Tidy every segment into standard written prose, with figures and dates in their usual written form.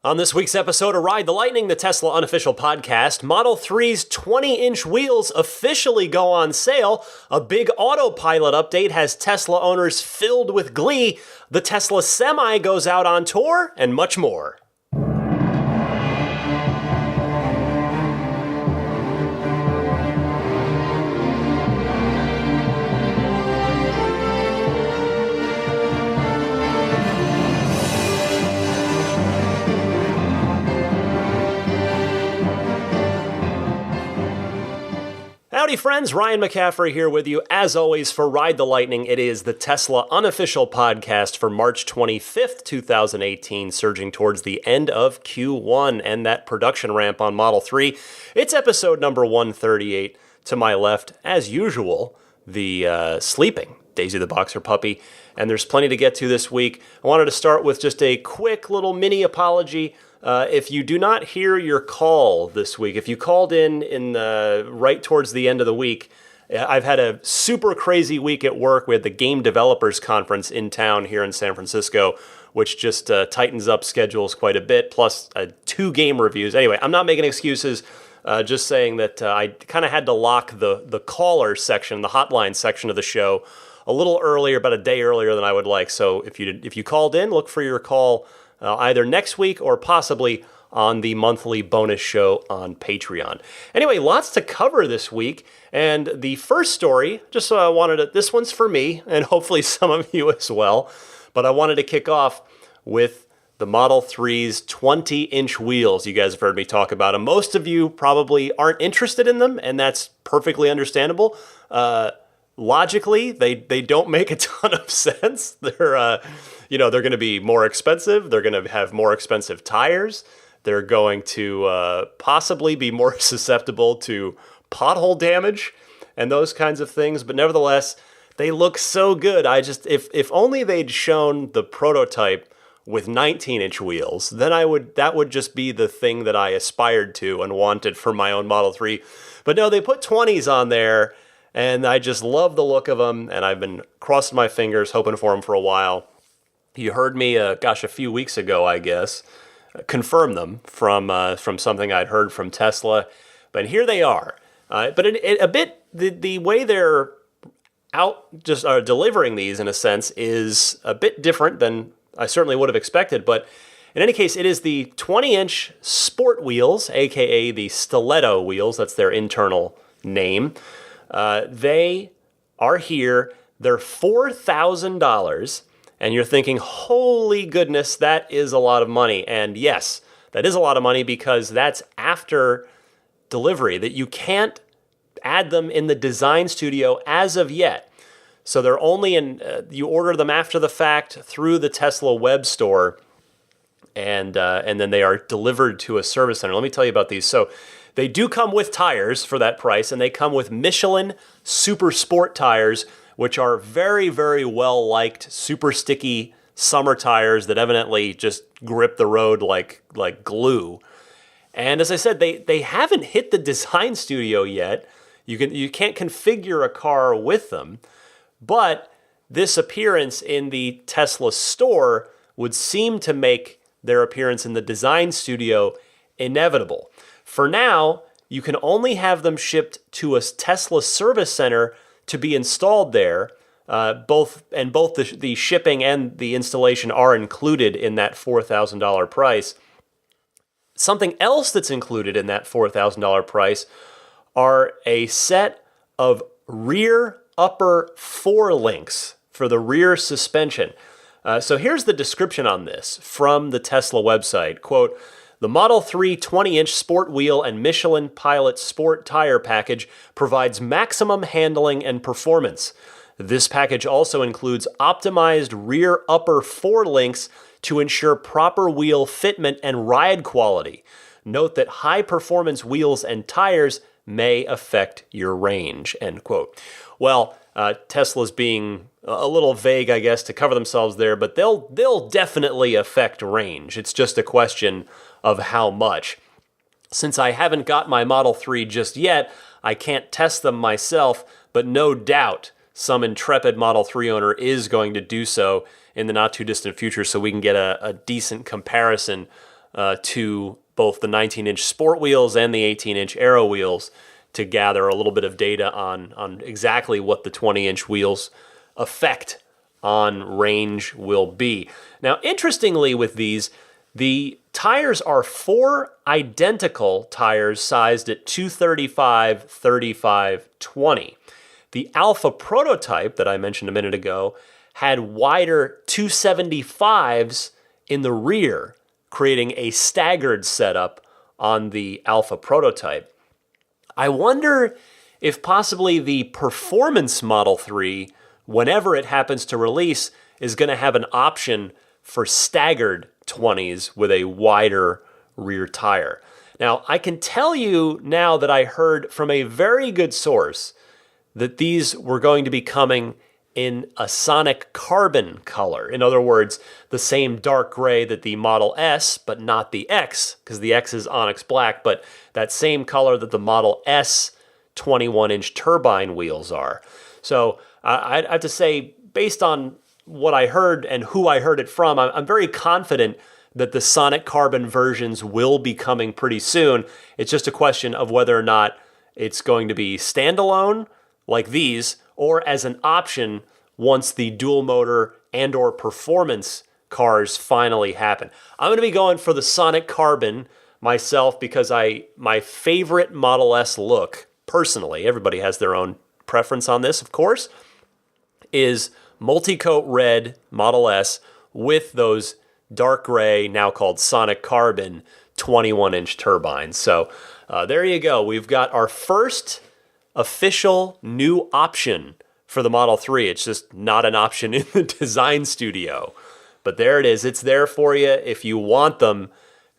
On this week's episode of Ride the Lightning, the Tesla unofficial podcast, Model 3's 20-inch wheels officially go on sale, a big Autopilot update has Tesla owners filled with glee, the Tesla Semi goes out on tour, and much more. Howdy friends, Ryan McCaffrey here with you, as always, for Ride the Lightning. It is the Tesla unofficial podcast for March 25th, 2018, surging towards the end of Q1 and that production ramp on Model 3. It's episode number 138. To my left, as usual, the sleeping Daisy the Boxer Puppy, and there's plenty to get to this week. I wanted to start with just a quick little mini apology. If you do not hear your call this week, if you called in right towards the end of the week, I've had a super crazy week at work. We had the Game Developers Conference in town here in San Francisco, which just tightens up schedules quite a bit, plus 2 game reviews. Anyway, I'm not making excuses, just saying that I kind of had to lock the caller section, the hotline section of the show a little earlier, about a day earlier than I would like. So if you called in, look for your call either next week or possibly on the monthly bonus show on Patreon. Anyway, lots to cover this week, and the first story, just this one's for me, and hopefully some of you as well, but I wanted to kick off with the Model 3's 20-inch wheels. You guys have heard me talk about them. Most of you probably aren't interested in them, and that's perfectly understandable. Logically, they don't make a ton of sense. They're going to be more expensive. They're going to have more expensive tires. They're going to possibly be more susceptible to pothole damage and those kinds of things. But nevertheless, they look so good. If only they'd shown the prototype with 19-inch wheels, then that would just be the thing that I aspired to and wanted for my own Model 3. But no, they put 20s on there, and I just love the look of them, and I've been crossing my fingers, hoping for them for a while. You heard me, a few weeks ago, I guess, confirm them from something I'd heard from Tesla, but here they are. But the way they're delivering these, in a sense, is a bit different than I certainly would have expected. But in any case, it is the 20-inch sport wheels, aka the stiletto wheels. That's their internal name. They are here. They're $4,000. And you're thinking, holy goodness, that is a lot of money. And yes, that is a lot of money because that's after delivery, that you can't add them in the design studio as of yet. So they're only you order them after the fact through the Tesla web store, and then they are delivered to a service center. Let me tell you about these. So they do come with tires for that price, and they come with Michelin Super Sport tires, which are very, very well-liked, super sticky summer tires that evidently just grip the road like glue. And as I said, they haven't hit the design studio yet. You can't configure a car with them, but this appearance in the Tesla store would seem to make their appearance in the design studio inevitable. For now, you can only have them shipped to a Tesla service center to be installed there. Both the shipping and the installation are included in that $4,000 price. Something else that's included in that $4,000 price are a set of rear upper forelinks for the rear suspension. So here's the description on this from the Tesla website. Quote, "The Model 3 20-inch sport wheel and Michelin Pilot sport tire package provides maximum handling and performance. This package also includes optimized rear upper forelinks to ensure proper wheel fitment and ride quality. Note that high-performance wheels and tires may affect your range." End quote. Well, Tesla's being a little vague, I guess, to cover themselves there, but they'll definitely affect range. It's just a question of how much. Since I haven't got my Model 3 just yet, I can't test them myself, but no doubt some intrepid Model 3 owner is going to do so in the not too distant future so we can get a decent comparison to both the 19-inch sport wheels and the 18-inch aero wheels to gather a little bit of data on exactly what the 20-inch wheels effect on range will be. Now, interestingly with these, the tires are 4 identical tires sized at 235, 35, 20. The Alpha prototype that I mentioned a minute ago had wider 275s in the rear, creating a staggered setup on the Alpha prototype. I wonder if possibly the Performance Model 3, whenever it happens to release, is going to have an option for staggered 20s with a wider rear tire. Now, I can tell you now that I heard from a very good source that these were going to be coming in a sonic carbon color. In other words, the same dark gray that the Model S, but not the X, because the X is onyx black, but that same color that the Model S 21-inch turbine wheels are. So I have to say, based on what I heard and who I heard it from, I'm very confident that the sonic carbon versions will be coming pretty soon. It's just a question of whether or not it's going to be standalone like these, or as an option once the dual motor and or performance cars finally happen. I'm going to be going for the sonic carbon myself because my favorite Model S look, personally, everybody has their own preference on this, of course, is multi-coat red Model S with those dark gray, now called sonic carbon, 21-inch turbines. So there you go. We've got our first official new option for the Model 3. It's just not an option in the design studio. But there it is. It's there for you. If you want them,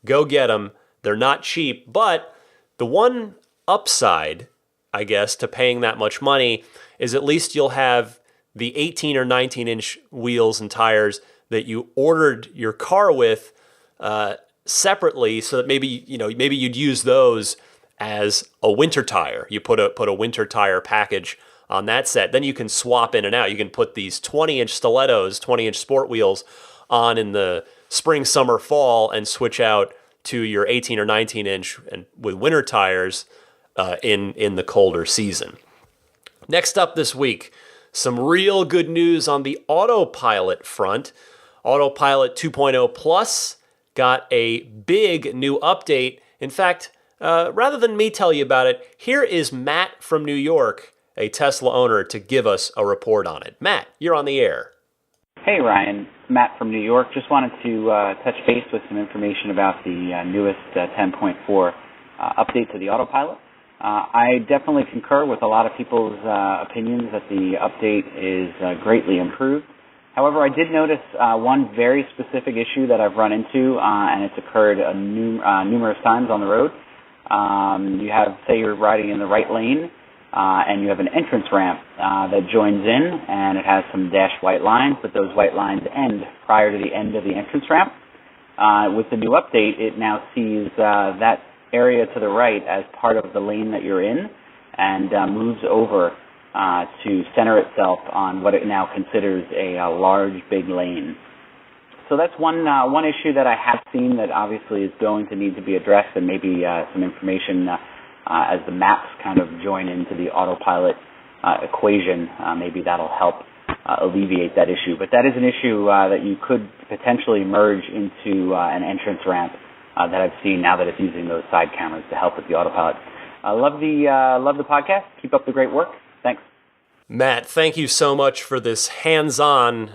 go get them. They're not cheap. But the one upside, I guess, to paying that much money is at least you'll have the 18 or 19-inch wheels and tires that you ordered your car with separately, so that maybe you'd use those as a winter tire. You put a winter tire package on that set. Then you can swap in and out. You can put these 20-inch stilettos, 20-inch sport wheels on in the spring, summer, fall, and switch out to your 18 or 19-inch and with winter tires in the colder season. Next up this week, some real good news on the Autopilot front. Autopilot 2.0 Plus got a big new update. In fact, rather than me tell you about it, here is Matt from New York, a Tesla owner, to give us a report on it. Matt, you're on the air. Hey, Ryan. Matt from New York. Just wanted to touch base with some information about the newest 10.4 update to the Autopilot. I definitely concur with a lot of people's opinions that the update is greatly improved. However, I did notice one very specific issue that I've run into, and it's occurred numerous times on the road. You have, say you're riding in the right lane, and you have an entrance ramp that joins in, and it has some dashed white lines, but those white lines end prior to the end of the entrance ramp. With the new update, it now sees that area to the right as part of the lane that you're in, and moves over to center itself on what it now considers a large, big lane. So that's one issue that I have seen that obviously is going to need to be addressed, and maybe some information as the maps kind of join into the Autopilot equation. Maybe that'll help alleviate that issue. But that is an issue that you could potentially merge into an entrance ramp that I've seen now that it's using those side cameras to help with the Autopilot. I love the podcast. Keep up the great work. Thanks. Matt, thank you so much for this hands-on,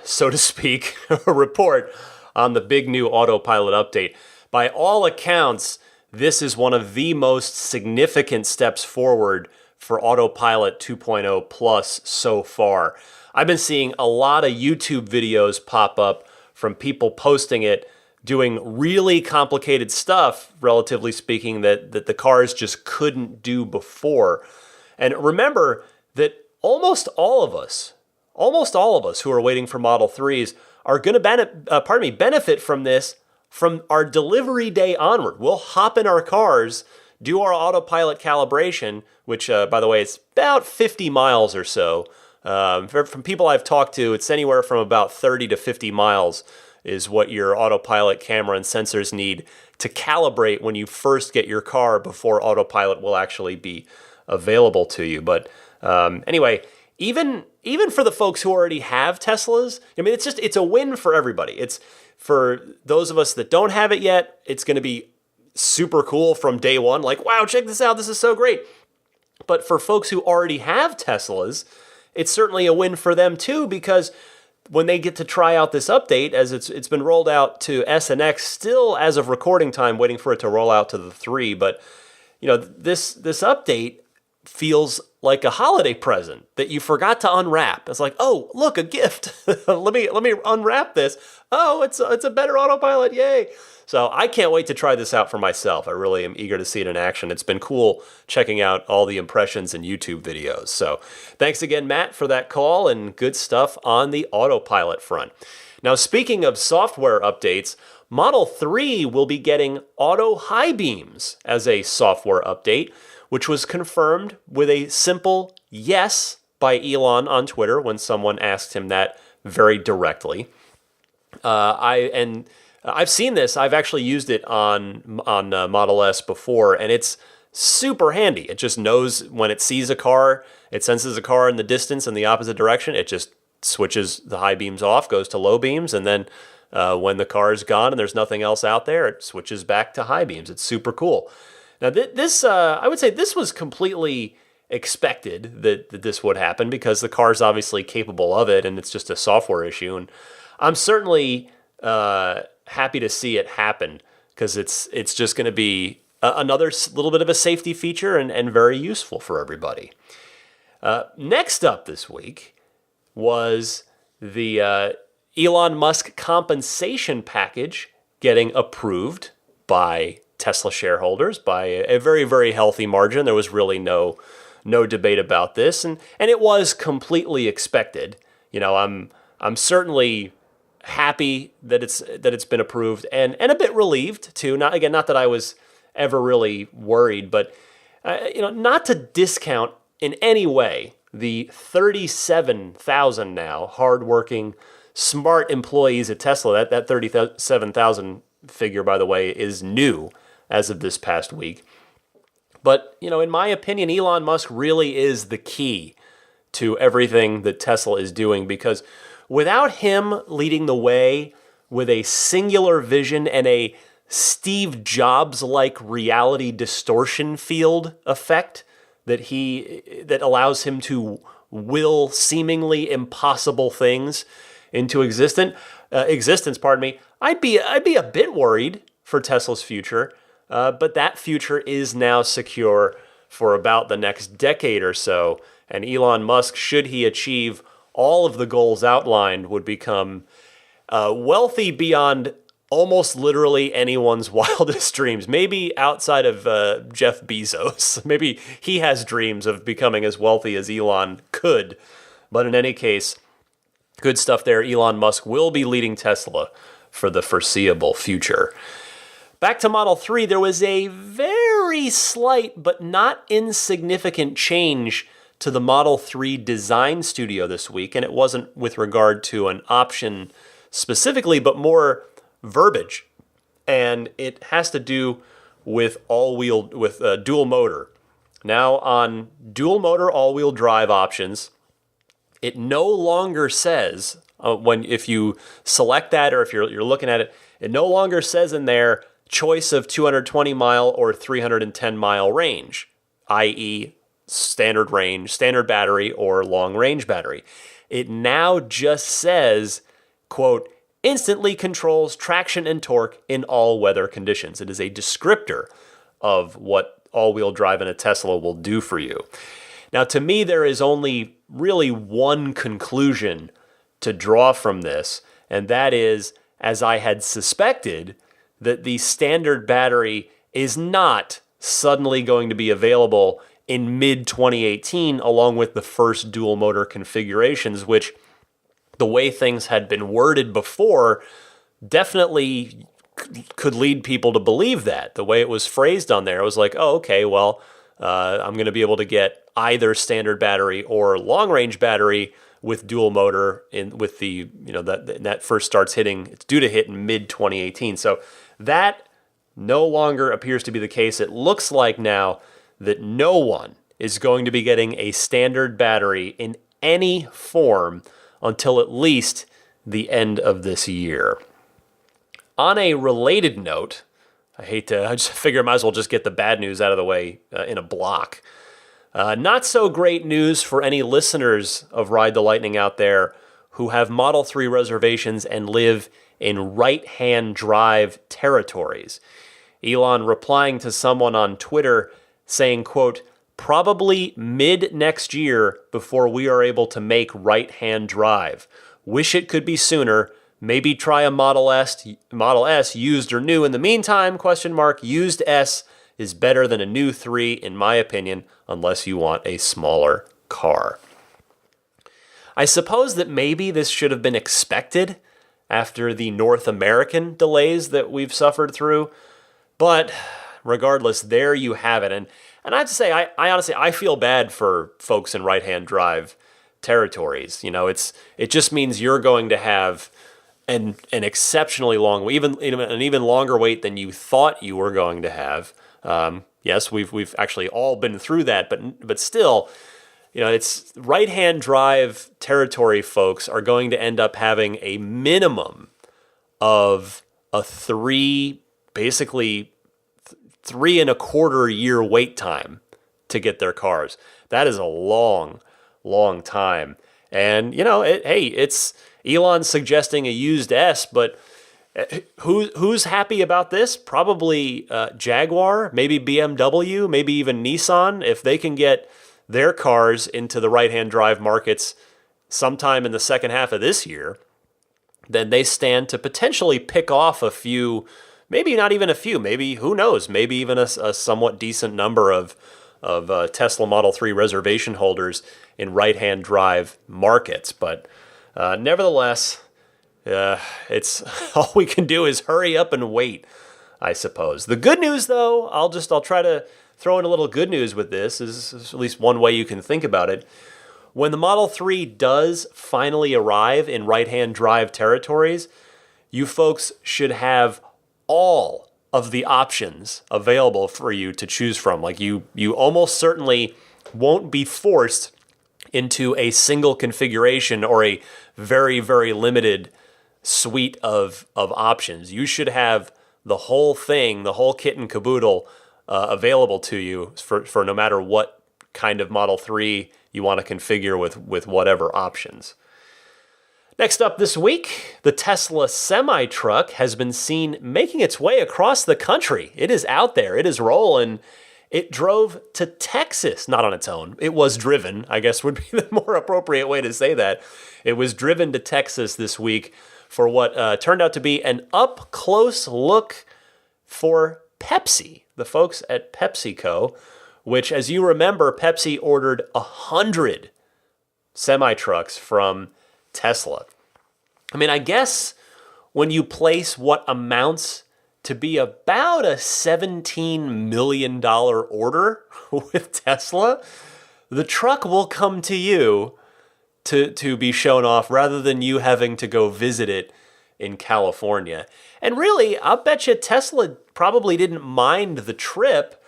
so to speak, report on the big new Autopilot update. By all accounts, this is one of the most significant steps forward for Autopilot 2.0 Plus so far. I've been seeing a lot of YouTube videos pop up from people posting it, doing really complicated stuff, relatively speaking, that the cars just couldn't do before. And remember that almost all of us who are waiting for Model 3s are going to benefit from this from our delivery day onward. We'll hop in our cars, do our Autopilot calibration, which, by the way, it's about 50 miles or so. From people I've talked to, it's anywhere from about 30 to 50 miles is what your Autopilot camera and sensors need to calibrate when you first get your car before Autopilot will actually be available to you. But anyway, even for the folks who already have Teslas, I mean, it's a win for everybody. It's for those of us that don't have it yet, it's going to be super cool from day one. Like, wow, check this out. This is so great. But for folks who already have Teslas, it's certainly a win for them too, because when they get to try out this update, as it's been rolled out to S and X, still as of recording time, waiting for it to roll out to the 3. But this update feels like a holiday present that you forgot to unwrap. It's like, oh, look, a gift. let me unwrap this. Oh, it's a better Autopilot, yay! So I can't wait to try this out for myself. I really am eager to see it in action. It's been cool checking out all the impressions and YouTube videos. So thanks again, Matt, for that call, and good stuff on the Autopilot front. Now, speaking of software updates, Model 3 will be getting auto high beams as a software update, which was confirmed with a simple yes by Elon on Twitter when someone asked him that very directly. I've seen this. I've actually used it on Model S before, and it's super handy. It just knows when it sees a car, it senses a car in the distance in the opposite direction. It just switches the high beams off, goes to low beams, and then when the car is gone and there's nothing else out there, it switches back to high beams. It's super cool. Now, this I would say this was completely expected that this would happen, because the car is obviously capable of it, and it's just a software issue. And I'm certainly happy to see it happen, because it's just going to be another little bit of a safety feature and very useful for everybody. Next up this week was the Elon Musk compensation package getting approved by Tesla shareholders by a very, very healthy margin. There was really no debate about this, and it was completely expected. I'm certainly happy that it's been approved, and a bit relieved too. Not that I was ever really worried, but not to discount in any way the 37,000 now hardworking, smart employees at Tesla. That 37,000 figure, by the way, is new as of this past week. But, in my opinion, Elon Musk really is the key to everything that Tesla is doing, because without him leading the way with a singular vision and a Steve Jobs-like reality distortion field effect that allows him to will seemingly impossible things into existence, I'd be a bit worried for Tesla's future. But that future is now secure for about the next decade or so. And Elon Musk, should he achieve all of the goals outlined, would become wealthy beyond almost literally anyone's wildest dreams. Maybe outside of Jeff Bezos. Maybe he has dreams of becoming as wealthy as Elon could. But in any case, good stuff there. Elon Musk will be leading Tesla for the foreseeable future. Back to Model 3, there was a very slight but not insignificant change to the Model 3 design studio this week, and it wasn't with regard to an option specifically, but more verbiage. And it has to do with dual motor. Now, on dual motor all-wheel drive options, it no longer says if you select that, or if you're looking at it, it no longer says in there choice of 220 mile or 310 mile range, i.e. standard range, standard battery, or long range battery. It now just says, quote, instantly controls traction and torque in all weather conditions. It is a descriptor of what all-wheel drive in a Tesla will do for you. Now, to me, there is only really one conclusion to draw from this, and that is, as I had suspected, that the standard battery is not suddenly going to be available in mid-2018 along with the first dual motor configurations, which, the way things had been worded before, definitely could lead people to believe that. The way it was phrased on there, it was like, oh, okay, well, I'm going to be able to get either standard battery or long-range battery with dual motor with the, that first starts hitting. It's due to hit in mid 2018. So that no longer appears to be the case. It looks like now that no one is going to be getting a standard battery in any form until at least the end of this year. On a related note, I just figure I might as well just get the bad news out of the way in a block. Not so great news for any listeners of Ride the Lightning out there who have Model 3 reservations and live in right-hand drive territories. Elon replying to someone on Twitter saying, quote, "Probably mid next year before we are able to make right-hand drive. Wish it could be sooner. Maybe try a Model S used or new in the meantime, ? Used S is better than a new 3 in my opinion, unless you want a smaller car." I suppose that maybe this should have been expected after the North American delays that we've suffered through, but regardless, there you have it. And I have to say, I honestly, I feel bad for folks in right-hand drive territories. It just means you're going to have an exceptionally long, an even longer wait than you thought you were going to have. Yes, we've actually all been through that, but still, it's right-hand drive territory. Folks are going to end up having a minimum of a basically 3.25 year wait time to get their cars. That is a long, long time. And it's Elon suggesting a used S, but who's happy about this? Probably Jaguar, maybe BMW, maybe even Nissan. If they can get their cars into the right-hand drive markets sometime in the second half of this year, then they stand to potentially pick off a few, maybe not even a few, maybe, who knows, maybe even a somewhat decent number of Tesla Model 3 reservation holders in right-hand drive markets. But nevertheless, it's all we can do is hurry up and wait, I suppose. The good news, though, I'll try to throw in a little good news with this, is at least one way you can think about it. When the Model 3 does finally arrive in right-hand drive territories, you folks should have all of the options available for you to choose from. Like you almost certainly won't be forced into a single configuration or a very, very limited suite of options. You should have the whole thing, the whole kit and caboodle available to you for no matter what kind of Model 3 you want to configure with whatever options. Next up this week, the Tesla semi-truck has been seen making its way across the country. It is out there. It is rolling. It drove to Texas, not on its own. It was driven, I guess would be the more appropriate way to say that. It was driven to Texas this week for what turned out to be an up-close look for Pepsi, the folks at PepsiCo, which, as you remember, Pepsi ordered 100 semi-trucks from Tesla. I mean, I guess when you place what amounts to be about a $17 million order with Tesla, the truck will come to you to be shown off rather than you having to go visit it in California. And really, I'll bet you Tesla probably didn't mind the trip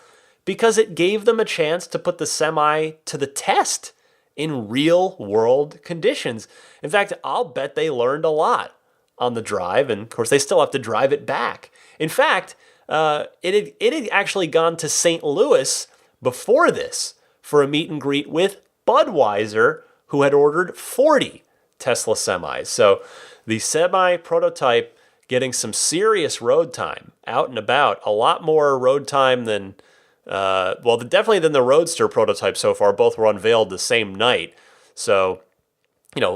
because it gave them a chance to put the semi to the test in real world conditions. In fact, I'll bet they learned a lot on the drive, and of course they still have to drive it back. In fact, it had actually gone to St. Louis before this for a meet and greet with Budweiser, who had ordered 40 Tesla semis. So the semi prototype getting some serious road time out and about, a lot more road time than definitely than the Roadster prototype so far. Both were unveiled the same night. So,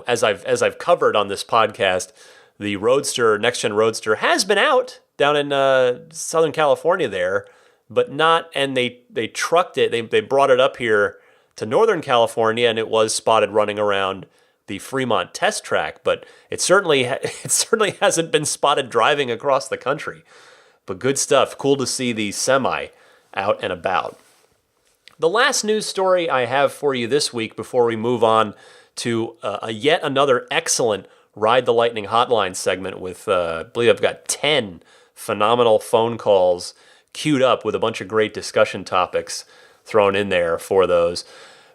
as I've covered on this podcast, the Roadster, next-gen Roadster, has been out down in Southern California there, but not, and they trucked it, they brought it up here to Northern California, and it was spotted running around the Fremont test track, but it certainly hasn't been spotted driving across the country. But good stuff. Cool to see the semi out and about. The last news story I have for you this week before we move on to a yet another excellent Ride the Lightning Hotline segment with, I believe I've got 10 phenomenal phone calls queued up with a bunch of great discussion topics thrown in there for those.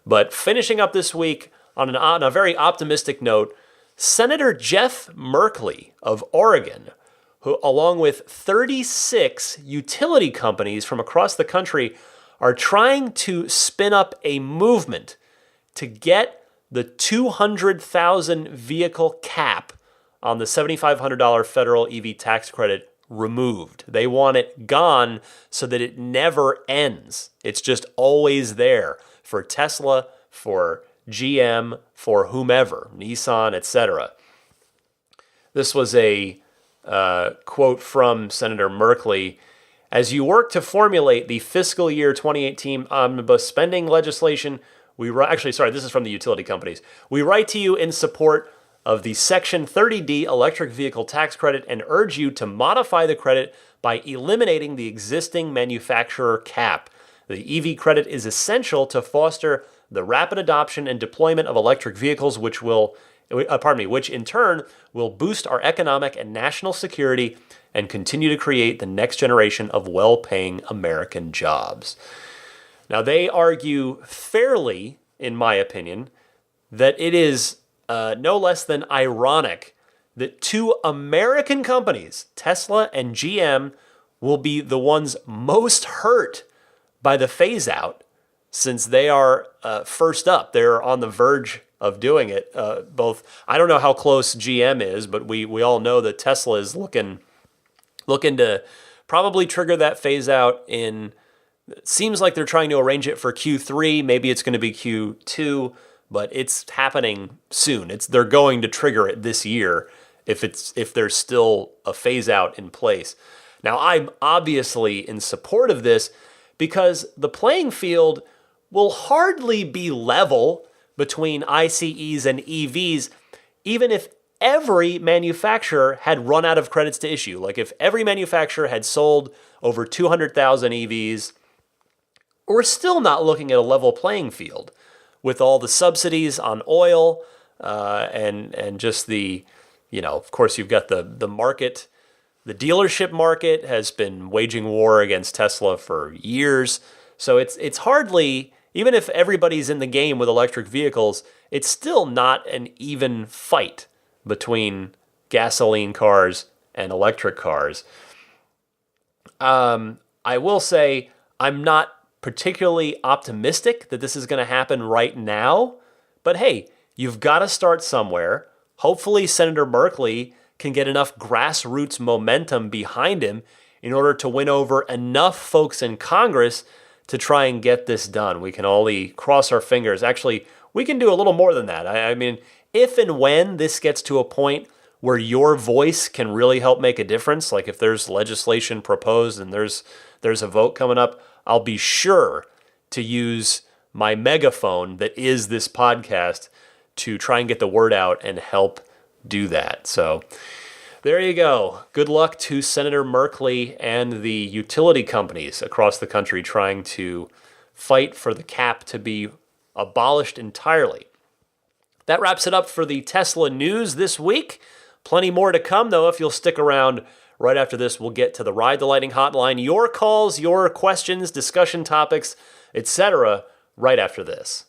But finishing up this week on a very optimistic note, Senator Jeff Merkley of Oregon, who, along with 36 utility companies from across the country, are trying to spin up a movement to get the 200,000 vehicle cap on the $7,500 federal EV tax credit removed. They want it gone so that it never ends. It's just always there for Tesla, for GM, for whomever, Nissan, etc. This was a quote from Senator Merkley. As you work to formulate the fiscal year 2018 omnibus spending legislation, this is from the utility companies. We write to you in support of the Section 30D electric vehicle tax credit and urge you to modify the credit by eliminating the existing manufacturer cap. The EV credit is essential to foster the rapid adoption and deployment of electric vehicles, which in turn will boost our economic and national security and continue to create the next generation of well-paying American jobs. Now, they argue fairly, in my opinion, that it is no less than ironic that two American companies, Tesla and GM, will be the ones most hurt by the phase-out, since they are first up. They're on the verge of doing it. I don't know how close GM is, but we all know that Tesla is looking to probably trigger that phase-out in... It seems like they're trying to arrange it for Q3. Maybe it's going to be Q2, but it's happening soon. They're going to trigger it this year if there's still a phase out in place. Now, I'm obviously in support of this because the playing field will hardly be level between ICEs and EVs, even if every manufacturer had run out of credits to issue. Like if every manufacturer had sold over 200,000 EVs, we're still not looking at a level playing field with all the subsidies on oil and just the, of course you've got the market. The dealership market has been waging war against Tesla for years. So it's hardly, even if everybody's in the game with electric vehicles, it's still not an even fight between gasoline cars and electric cars. I will say I'm not particularly optimistic that this is going to happen right now, but hey, you've got to start somewhere. Hopefully Senator Merkley can get enough grassroots momentum behind him in order to win over enough folks in Congress to try and get this done. We can only cross our fingers. Actually, we can do a little more than that. I mean, if and when this gets to a point where your voice can really help make a difference, like if there's legislation proposed and there's a vote coming up, I'll be sure to use my megaphone that is this podcast to try and get the word out and help do that. So there you go. Good luck to Senator Merkley and the utility companies across the country trying to fight for the cap to be abolished entirely. That wraps it up for the Tesla news this week. Plenty more to come, though, if you'll stick around. Right after this, we'll get to the Ride the Lightning hotline, your calls, your questions, discussion topics, etc. right after this.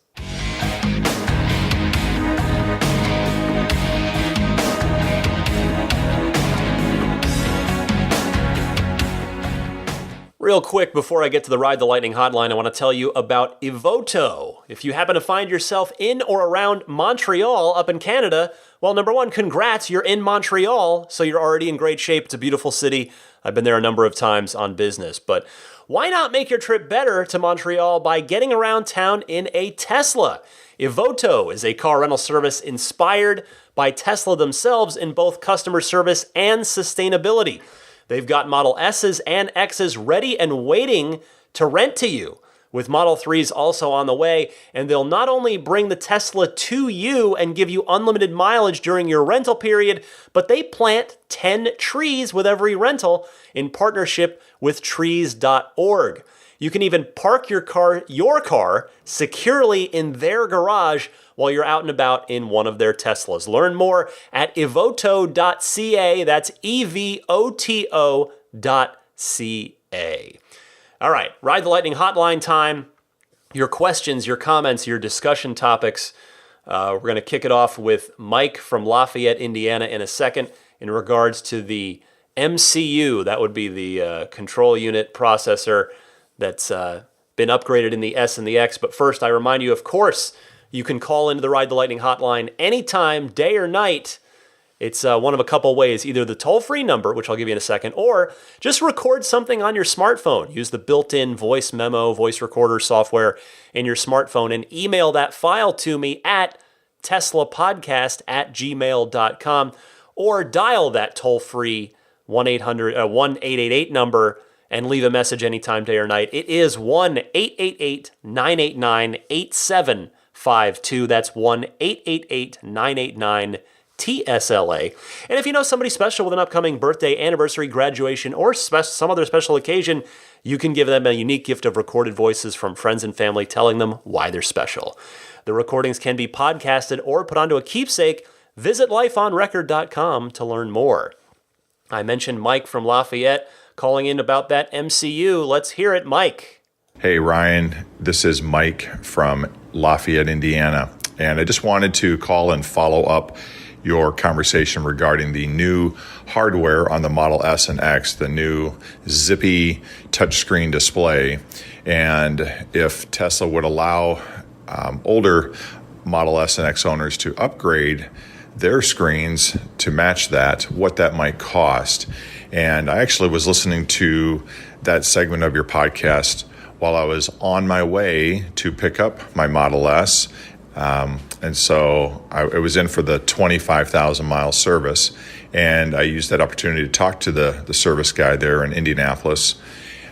Real quick, before I get to the Ride the Lightning hotline, I want to tell you about Evoto. If you happen to find yourself in or around Montreal up in Canada, well, number one, congrats, you're in Montreal, so you're already in great shape. It's a beautiful city. I've been there a number of times on business, but why not make your trip better to Montreal by getting around town in a Tesla? Evoto is a car rental service inspired by Tesla themselves in both customer service and sustainability. They've got Model S's and X's ready and waiting to rent to you, with Model 3's also on the way, and they'll not only bring the Tesla to you and give you unlimited mileage during your rental period, but they plant 10 trees with every rental in partnership with trees.org. You can even park your car securely in their garage while you're out and about in one of their Teslas. Learn more at evoto.ca. That's evoto.ca. All right, Ride the Lightning hotline time. Your questions, your comments, your discussion topics. We're going to kick it off with Mike from Lafayette, Indiana in a second in regards to the MCU. That would be the control unit processor that's been upgraded in the S and the X. But first, I remind you, of course, you can call into the Ride the Lightning hotline anytime, day or night. It's one of a couple ways, either the toll-free number, which I'll give you in a second, or just record something on your smartphone. Use the built-in voice memo, voice recorder software in your smartphone and email that file to me at teslapodcast@gmail.com, or dial that toll-free 1-888 number and leave a message anytime, day or night. It is 1-888-989-8752. That's 1-888-989-TSLA. And if you know somebody special with an upcoming birthday, anniversary, graduation, or some other special occasion, you can give them a unique gift of recorded voices from friends and family telling them why they're special. The recordings can be podcasted or put onto a keepsake. Visit lifeonrecord.com to learn more. I mentioned Mike from Lafayette calling in about that MCU. Let's hear it, Mike. Hey, Ryan. This is Mike from Lafayette, Indiana. And I just wanted to call and follow up your conversation regarding the new hardware on the Model S and X, the new zippy touchscreen display, and if Tesla would allow older Model S and X owners to upgrade their screens to match that, what that might cost. And I actually was listening to that segment of your podcast while I was on my way to pick up my Model S. And so I was in for the 25,000 mile service, and I used that opportunity to talk to the service guy there in Indianapolis.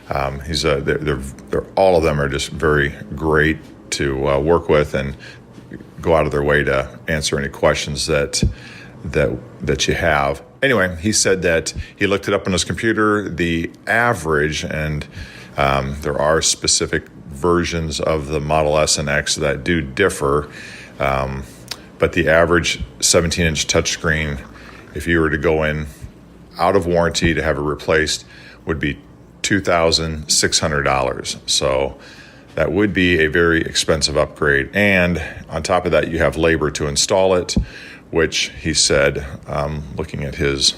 They're all of them are just very great to work with and go out of their way to answer any questions that you have. Anyway, he said that he looked it up on his computer, the average, and there are specific versions of the Model S and X that do differ, but the average 17-inch touchscreen, if you were to go in out of warranty to have it replaced, would be $2,600. So that would be a very expensive upgrade. And on top of that, you have labor to install it, which he said, looking at his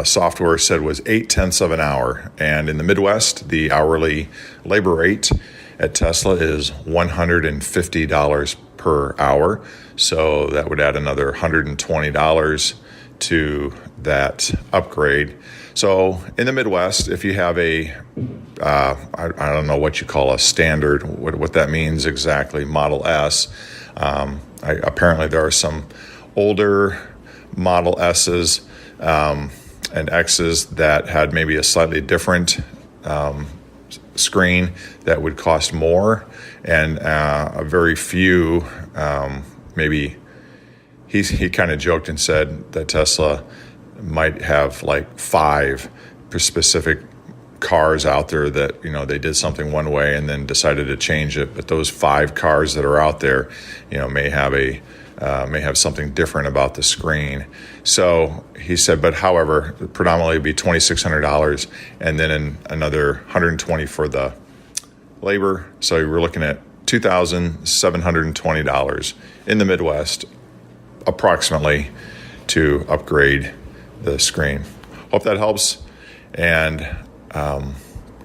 software, said was 0.8 of an hour. And in the Midwest, the hourly labor rate at Tesla is $150 per hour. So that would add another $120 to that upgrade. So in the Midwest, if you have I don't know what you call a standard, what that means exactly, Model S, apparently there are some older Model S's and X's that had maybe a slightly different screen that would cost more, and a very few, maybe he kind of joked and said that Tesla might have like 5 specific cars out there that, they did something one way and then decided to change it. But those 5 cars that are out there, may have something different about the screen. So he said, but however, predominantly it'd be $2,600 and then another $120 for the labor. So we're looking at $2,720 in the Midwest, approximately, to upgrade the screen. Hope that helps, and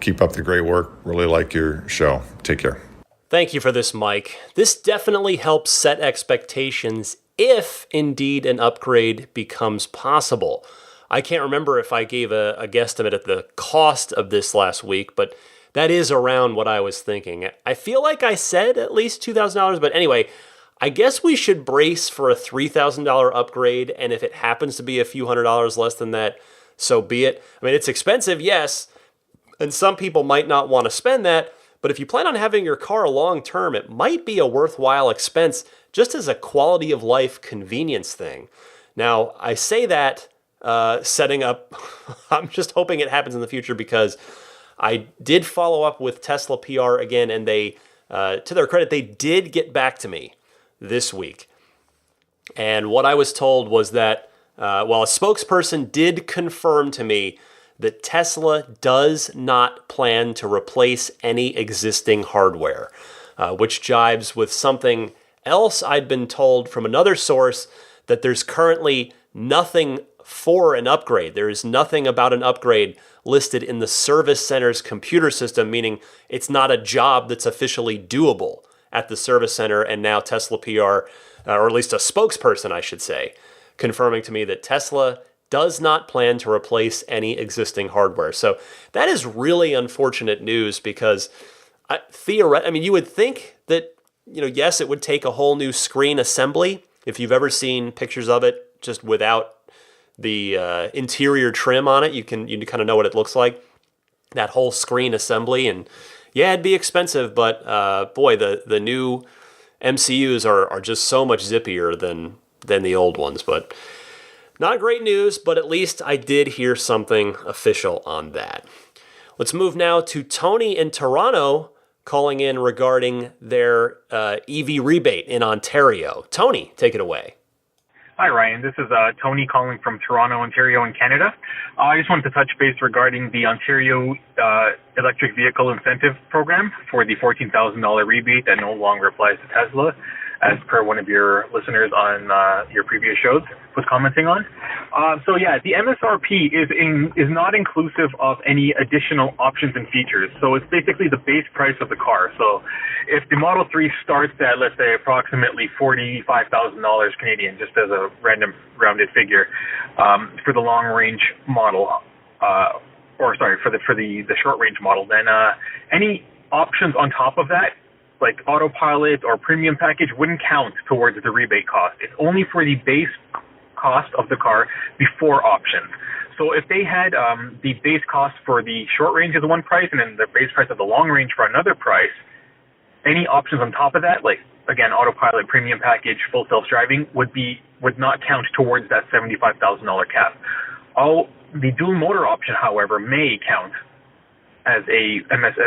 keep up the great work. Really like your show. Take care. Thank you for this, Mike. This definitely helps set expectations if indeed an upgrade becomes possible. I can't remember if I gave a guesstimate at the cost of this last week, but that is around what I was thinking. I feel like I said at least $2,000, but anyway, I guess we should brace for a $3,000 upgrade, and if it happens to be a few $100s less than that, so be it. I mean, it's expensive, yes, and some people might not want to spend that, but if you plan on having your car long term, it might be a worthwhile expense just as a quality of life convenience thing. Now, I say that setting up, I'm just hoping it happens in the future because I did follow up with Tesla PR again, and they, to their credit, they did get back to me this week. And what I was told was that, a spokesperson did confirm to me that Tesla does not plan to replace any existing hardware, which jives with something else I'd been told from another source, that there's currently nothing for an upgrade. There is nothing about an upgrade listed in the service center's computer system, meaning it's not a job that's officially doable at the service center. And now Tesla PR, or at least a spokesperson, I should say, confirming to me that Tesla does not plan to replace any existing hardware. So that is really unfortunate news, because you would think that, yes, it would take a whole new screen assembly. If you've ever seen pictures of it just without the interior trim on it, you kind of know what it looks like. That whole screen assembly, and yeah, it'd be expensive, but boy, the new MCUs are just so much zippier than the old ones. But not great news, but at least I did hear something official on that. Let's move now to Tony in Toronto calling in regarding their EV rebate in Ontario. Tony, take it away. Hi, Ryan. This is Tony calling from Toronto, Ontario in Canada. I just wanted to touch base regarding the Ontario Electric Vehicle Incentive Program for the $14,000 rebate that no longer applies to Tesla, as per one of your listeners on your previous shows was commenting on. The MSRP is not inclusive of any additional options and features. So it's basically the base price of the car. So if the Model 3 starts at, let's say, approximately $45,000 Canadian, just as a random rounded figure, for the long-range model, for the short-range model, then any options on top of that, like Autopilot or premium package, wouldn't count towards the rebate cost. It's only for the base cost of the car before options. So if they had the base cost for the short range is one price, and then the base price of the long range for another price, any options on top of that, like again Autopilot, premium package, full self-driving, would not count towards that $75,000 cap. The dual motor option, however, may count as a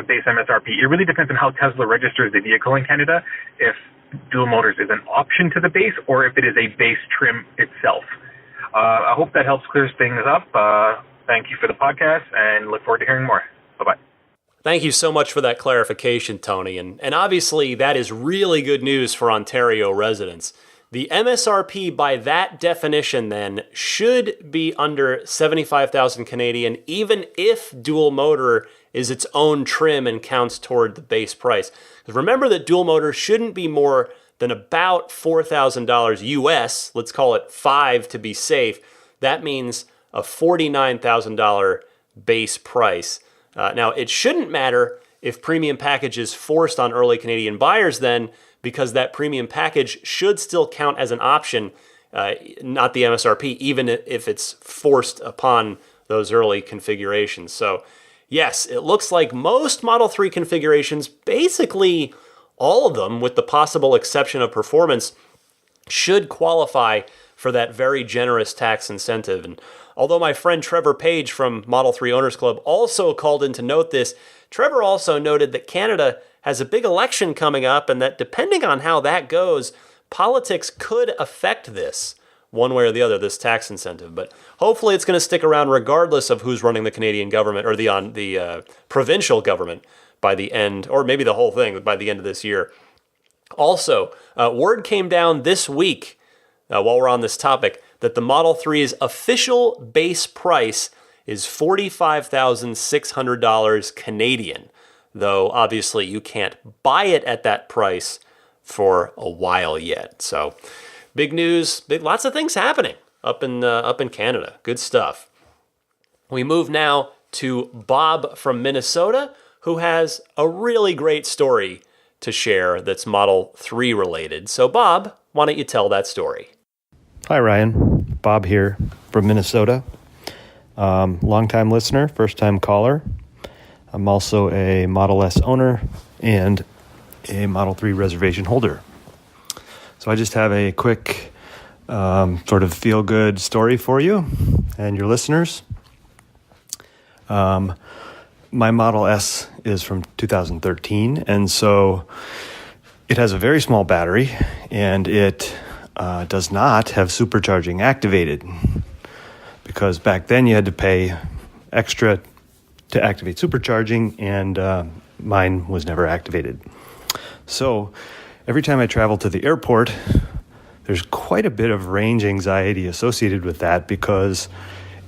base MSRP. It really depends on how Tesla registers the vehicle in Canada, if dual motors is an option to the base or if it is a base trim itself. I hope that helps clear things up. Thank you for the podcast and look forward to hearing more. Bye-bye. Thank you so much for that clarification, Tony. And obviously that is really good news for Ontario residents. The MSRP, by that definition, then, should be under 75,000 Canadian, even if dual motor is its own trim and counts toward the base price. Remember that dual motor shouldn't be more than about $4,000 US. Let's call it $5,000 to be safe. That means a $49,000 base price. Now, it shouldn't matter if premium package is forced on early Canadian buyers then, because that premium package should still count as an option, not the MSRP, even if it's forced upon those early configurations. So yes, it looks like most Model 3 configurations, basically all of them, with the possible exception of performance, should qualify for that very generous tax incentive. And although my friend Trevor Page from Model 3 Owners Club also called in to note this, Trevor also noted that Canada has a big election coming up, and that depending on how that goes, politics could affect this one way or the other, this tax incentive. But hopefully it's going to stick around regardless of who's running the Canadian government or the provincial government by the end, or maybe the whole thing by the end of this year. Also, word came down this week, while we're on this topic, that the Model 3's official base price is $45,600 Canadian. Though obviously you can't buy it at that price for a while yet. So big news, lots of things happening up in Canada. Good stuff. We move now to Bob from Minnesota, who has a really great story to share that's Model 3 related. So Bob, why don't you tell that story? Hi, Ryan. Bob here from Minnesota. Longtime listener, first-time caller. I'm also a Model S owner and a Model 3 reservation holder. So I just have a quick sort of feel-good story for you and your listeners. my Model S is from 2013, and so it has a very small battery, and it does not have supercharging activated, because back then you had to pay extra to activate supercharging, and mine was never activated. So every time I travel to the airport, there's quite a bit of range anxiety associated with that, because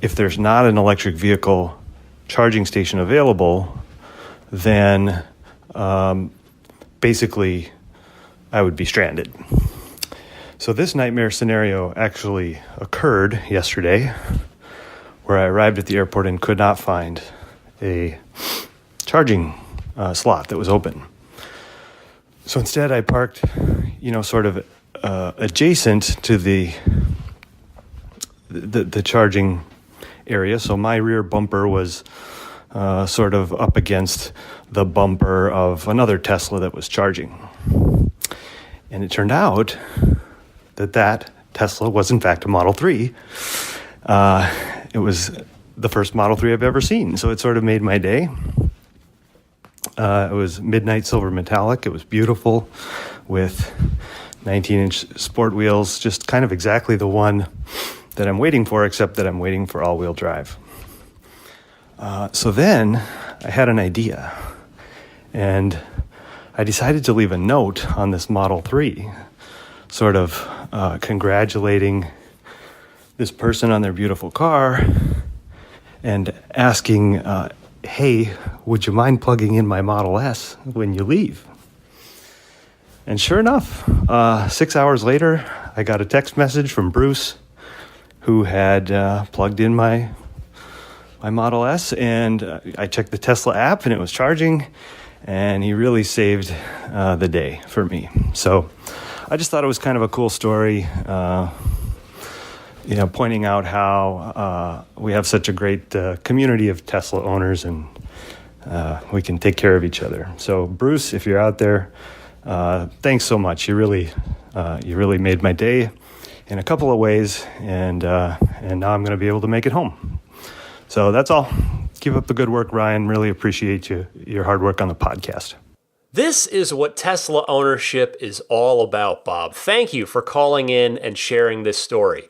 if there's not an electric vehicle charging station available, then basically I would be stranded. So this nightmare scenario actually occurred yesterday, where I arrived at the airport and could not find a charging slot that was open. So instead I parked, sort of adjacent to the charging area. So my rear bumper was sort of up against the bumper of another Tesla that was charging. And it turned out that Tesla was in fact a Model 3. It was the first Model 3 I've ever seen. So it sort of made my day. It was midnight silver metallic. It was beautiful with 19-inch sport wheels, just kind of exactly the one that I'm waiting for, except that I'm waiting for all-wheel drive. So then I had an idea, and I decided to leave a note on this Model 3, sort of congratulating this person on their beautiful car and asking, hey, would you mind plugging in my Model S when you leave? And sure enough, 6 hours later, I got a text message from Bruce, who had plugged in my Model S, and I checked the Tesla app, and it was charging, and he really saved the day for me. So I just thought it was kind of a cool story, pointing out how we have such a great community of Tesla owners, and we can take care of each other. So Bruce, if you're out there, thanks so much. You really made my day in a couple of ways, and now I'm going to be able to make it home. So that's all. Keep up the good work, Ryan. Really appreciate your hard work on the podcast. This is what Tesla ownership is all about, Bob. Thank you for calling in and sharing this story.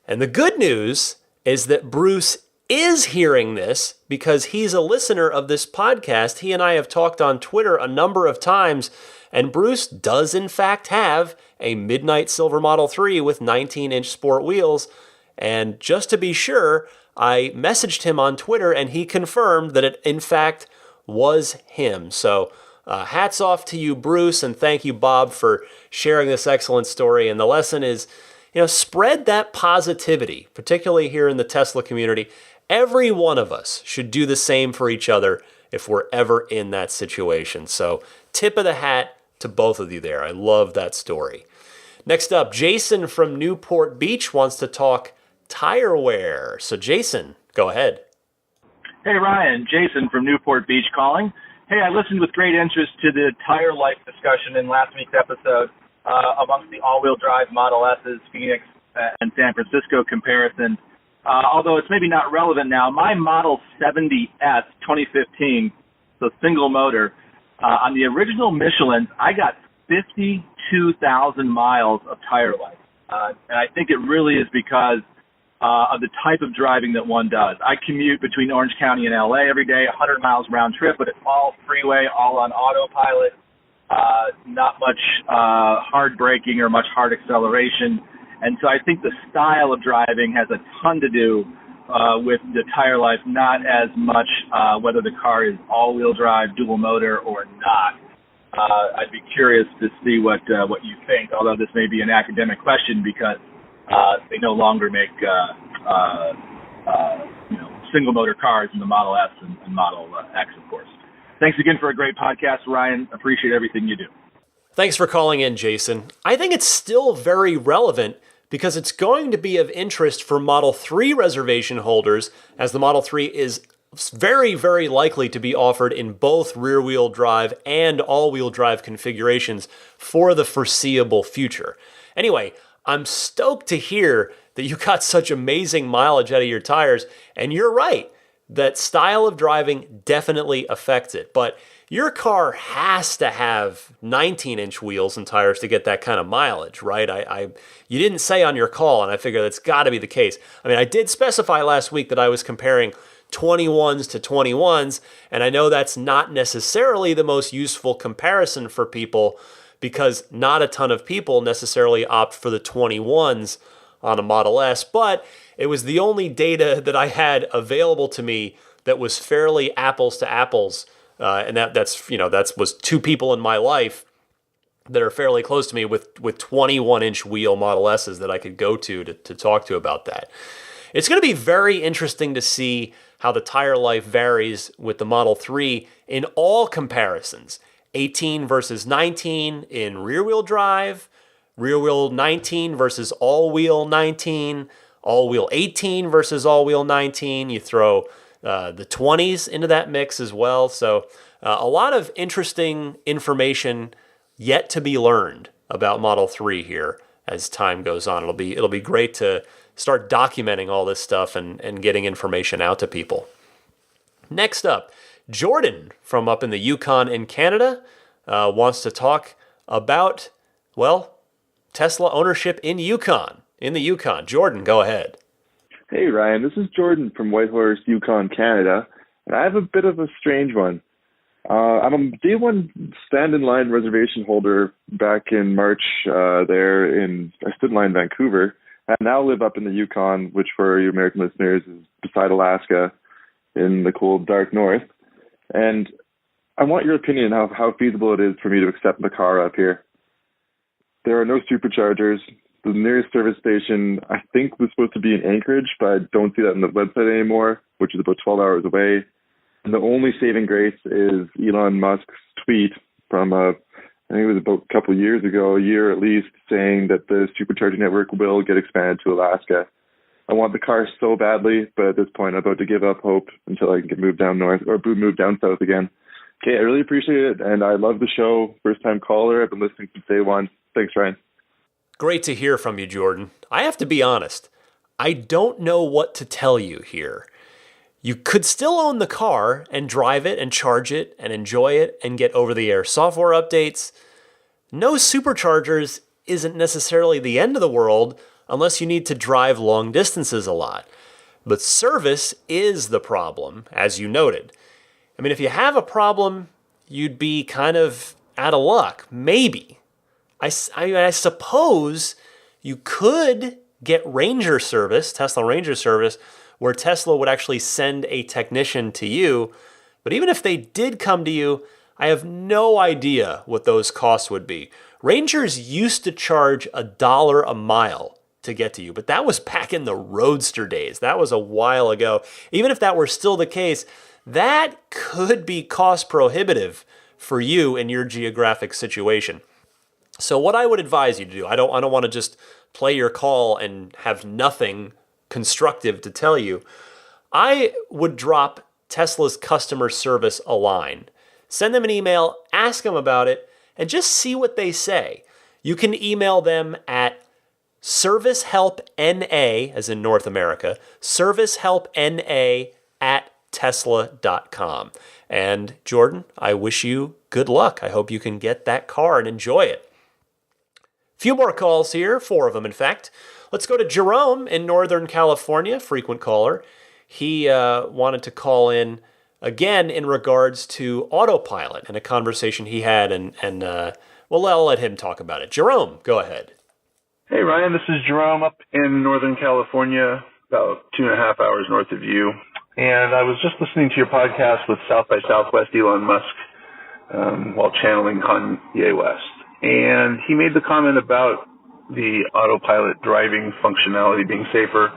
And the good news is that Bruce is hearing this because he's a listener of this podcast. He and I have talked on Twitter a number of times, and Bruce does in fact have a midnight silver Model 3 with 19-inch sport wheels. And just to be sure, I messaged him on Twitter, and he confirmed that it in fact was him. So hats off to you, Bruce, and thank you, Bob, for sharing this excellent story. And the lesson is, spread that positivity, particularly here in the Tesla community. Every one of us should do the same for each other if we're ever in that situation. So tip of the hat to both of you there. I love that story. Next up, Jason from Newport Beach wants to talk tire wear. So Jason, go ahead. Hey Ryan, Jason from Newport Beach calling. Hey, I listened with great interest to the tire life discussion in last week's episode amongst the all-wheel drive Model S's, Phoenix and San Francisco comparison. Although it's maybe not relevant now, my Model 70S 2015, so single motor, on the original Michelin, I got 52,000 miles of tire life. And I think it really is because of the type of driving that one does. I commute between Orange County and LA every day, 100 miles round trip, but it's all freeway, all on autopilot, not much hard braking or much hard acceleration. And so I think the style of driving has a ton to do with the tire life, not as much whether the car is all-wheel drive, dual motor, or not. I'd be curious to see what you think, although this may be an academic question because they no longer make single motor cars in the Model S and Model X, of course. Thanks again for a great podcast, Ryan. Appreciate everything you do. Thanks for calling in, Jason. I think it's still very relevant because it's going to be of interest for Model 3 reservation holders, as the Model 3 is very, very likely to be offered in both rear-wheel drive and all-wheel drive configurations for the foreseeable future. Anyway, I'm stoked to hear that you got such amazing mileage out of your tires, and you're right. that style of driving definitely affects it. But your car has to have 19-inch wheels and tires to get that kind of mileage, right? You didn't say on your call, and I figure that's got to be the case. I mean, I did specify last week that I was comparing 21s to 21s, and I know that's not necessarily the most useful comparison for people because not a ton of people necessarily opt for the 21s on a Model S, but it was the only data that I had available to me that was fairly apples to apples, and that was two people in my life that are fairly close to me with 21-inch wheel Model S's that I could go to talk to about that. It's going to be very interesting to see how the tire life varies with the Model 3 in all comparisons. 18 versus 19 in rear-wheel drive, rear-wheel 19 versus all-wheel 19, all-wheel 18 versus all-wheel 19. You throw the 20s into that mix as well. So a lot of interesting information yet to be learned about Model 3 here as time goes on. It'll be great to start documenting all this stuff and getting information out to people. Next up, Jordan from up in the Yukon in Canada wants to talk about, well, Tesla ownership in the Yukon. Jordan, go ahead. Hey, Ryan. This is Jordan from Whitehorse, Yukon, Canada. And I have a bit of a strange one. I'm a day one stand-in-line reservation holder back in March I stood in line in Vancouver. I now live up in the Yukon, which for you American listeners is beside Alaska in the cold, dark north. And I want your opinion of how feasible it is for me to accept the car up here. There are no superchargers. The nearest service station, I think, was supposed to be in Anchorage, but I don't see that on the website anymore, which is about 12 hours away. And the only saving grace is Elon Musk's tweet from, I think it was about a couple of years ago, a year at least, saying that the supercharging network will get expanded to Alaska. I want the car so badly, but at this point, I'm about to give up hope until I can get moved down north or move down south again. Okay, I really appreciate it, and I love the show. First-time caller. I've been listening since day one. Thanks, Ryan. Great to hear from you, Jordan. I have to be honest. I don't know what to tell you here. You could still own the car and drive it and charge it and enjoy it and get over-the-air software updates. No superchargers isn't necessarily the end of the world unless you need to drive long distances a lot. But service is the problem, as you noted. I mean, if you have a problem, you'd be kind of out of luck. Maybe. I suppose you could get Ranger service, Tesla Ranger service, where Tesla would actually send a technician to you. But even if they did come to you, I have no idea what those costs would be. Rangers used to charge $1 a mile to get to you, but that was back in the Roadster days. That was a while ago. Even if that were still the case, that could be cost prohibitive for you in your geographic situation. So what I would advise you to do, I don't want to just play your call and have nothing constructive to tell you. I would drop Tesla's customer service a line. Send them an email, ask them about it, and just see what they say. You can email them at servicehelpna, as in North America, servicehelpna@tesla.com. And Jordan, I wish you good luck. I hope you can get that car and enjoy it. Few more calls here, 4 of them in fact. Let's go to Jerome in Northern California, frequent caller. He wanted to call in again in regards to Autopilot and a conversation he had, and well, I'll let him talk about it. Jerome, go ahead. Hey, Ryan, this is Jerome up in Northern California, about 2.5 hours north of you. And I was just listening to your podcast with South by Southwest Elon Musk while channeling Kanye West. And he made the comment about the autopilot driving functionality being safer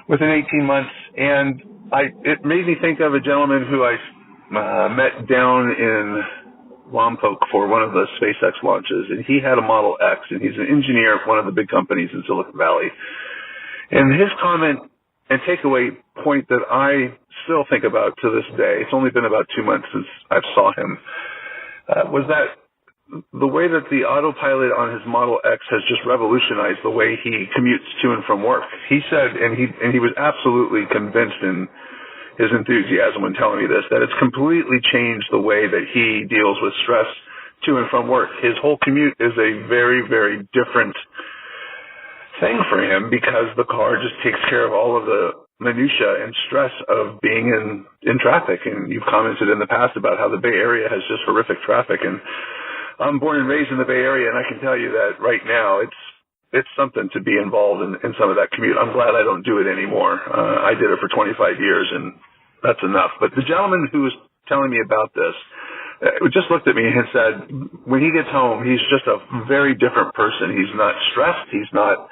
within 18 months. And it made me think of a gentleman who I met down in Lompoc for one of the SpaceX launches. And he had a Model X, and he's an engineer at one of the big companies in Silicon Valley. And his comment and takeaway point that I still think about to this day, it's only been about 2 months since I saw him, was that the way that the autopilot on his Model X has just revolutionized the way he commutes to and from work. He said, and he was absolutely convinced his enthusiasm when telling me this, that it's completely changed the way that he deals with stress to and from work. His whole commute is a very, very different thing for him because the car just takes care of all of the minutia and stress of being in traffic. And you've commented in the past about how the Bay Area has just horrific traffic. And I'm born and raised in the Bay Area, and I can tell you that right now it's something to be involved in some of that commute. I'm glad I don't do it anymore. I did it for 25 years, and that's enough. But the gentleman who was telling me about this just looked at me and said, when he gets home, he's just a very different person. He's not stressed. He's not,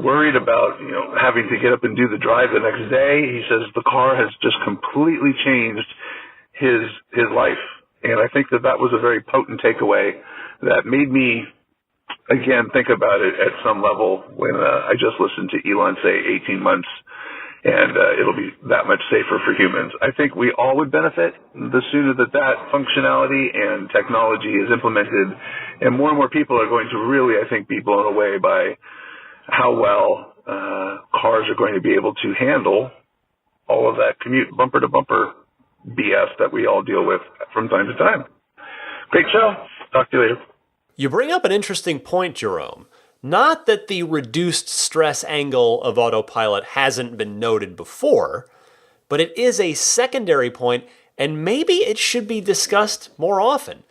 worried about, having to get up and do the drive the next day. He says the car has just completely changed his life. And I think that was a very potent takeaway that made me, again, think about it at some level when I just listened to Elon say 18 months and it'll be that much safer for humans. I think we all would benefit the sooner that functionality and technology is implemented, and more people are going to really, I think, be blown away by how well cars are going to be able to handle all of that commute, bumper to bumper BS that we all deal with from time to time. Great show. Talk to you later. You bring up an interesting point, Jerome. Not that the reduced stress angle of Autopilot hasn't been noted before, but it is a secondary point, and maybe it should be discussed more often.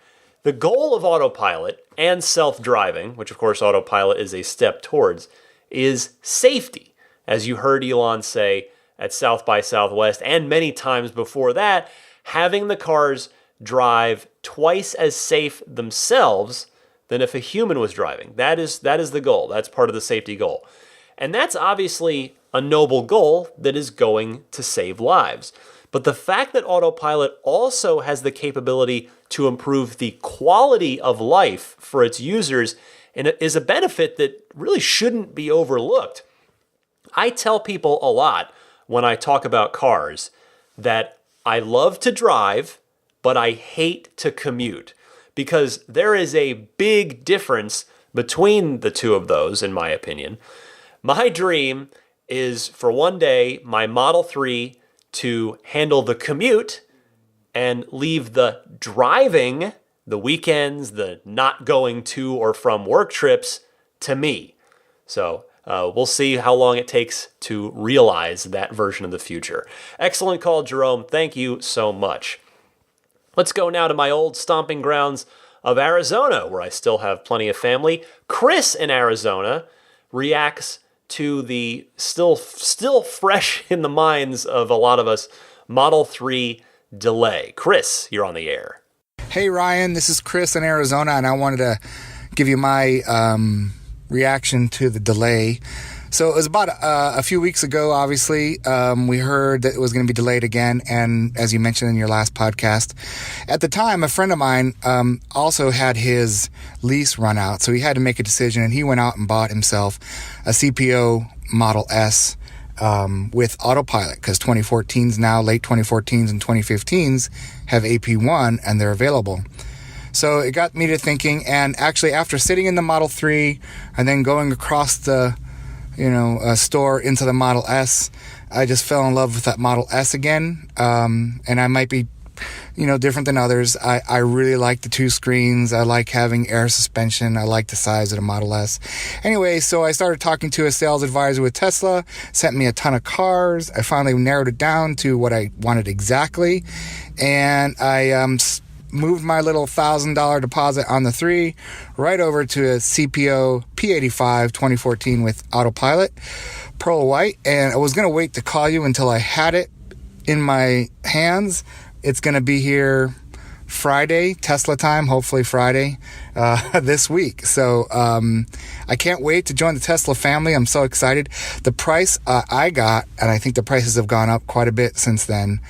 The goal of Autopilot and self-driving, which of course Autopilot is a step towards, is safety. As you heard Elon say at South by Southwest and many times before that, having the cars drive twice as safe themselves than if a human was driving. That is the goal. That's part of the safety goal. And that's obviously a noble goal that is going to save lives. But the fact that Autopilot also has the capability to improve the quality of life for its users is a benefit that really shouldn't be overlooked. I tell people a lot when I talk about cars that I love to drive, but I hate to commute, because there is a big difference between the two of those, in my opinion. My dream is for one day my Model 3 to handle the commute and leave the driving, the weekends, the not going to or from work trips to me. So we'll see how long it takes to realize that version of the future. Excellent call, Jerome. Thank you so much. Let's go now to my old stomping grounds of Arizona, where I still have plenty of family. Chris in Arizona reacts to the still fresh in the minds of a lot of us Model 3 delay. Chris, you're on the air. Hey, Ryan, this is Chris in Arizona, and I wanted to give you my reaction to the delay. So it was about a few weeks ago, obviously, we heard that it was going to be delayed again. And as you mentioned in your last podcast, at the time, a friend of mine also had his lease run out. So he had to make a decision, and he went out and bought himself a CPO Model S with Autopilot, because 2014s now, late 2014s and 2015s have AP1 and they're available. So it got me to thinking, and actually after sitting in the Model 3 and then going across the store into the Model S, I just fell in love with that Model S again. And I might be, different than others. I really like the two screens. I like having air suspension. I like the size of the Model S. Anyway, so I started talking to a sales advisor with Tesla, sent me a ton of cars. I finally narrowed it down to what I wanted exactly. And I moved my little $1,000 deposit on the 3 right over to a CPO P85 2014 with Autopilot, pearl white. And I was going to wait to call you until I had it in my hands. It's going to be here Friday, Tesla time, hopefully Friday, this week. So I can't wait to join the Tesla family. I'm so excited. The price I got, and I think the prices have gone up quite a bit since then,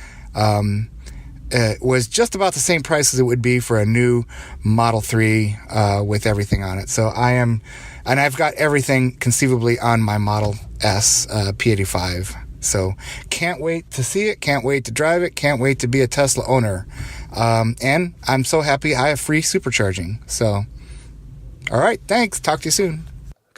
was just about the same price as it would be for a new Model 3 with everything on it. So and I've got everything conceivably on my Model S P85. So can't wait to see it, can't wait to drive it, can't wait to be a Tesla owner. And I'm so happy I have free supercharging. So, all right, thanks. Talk to you soon.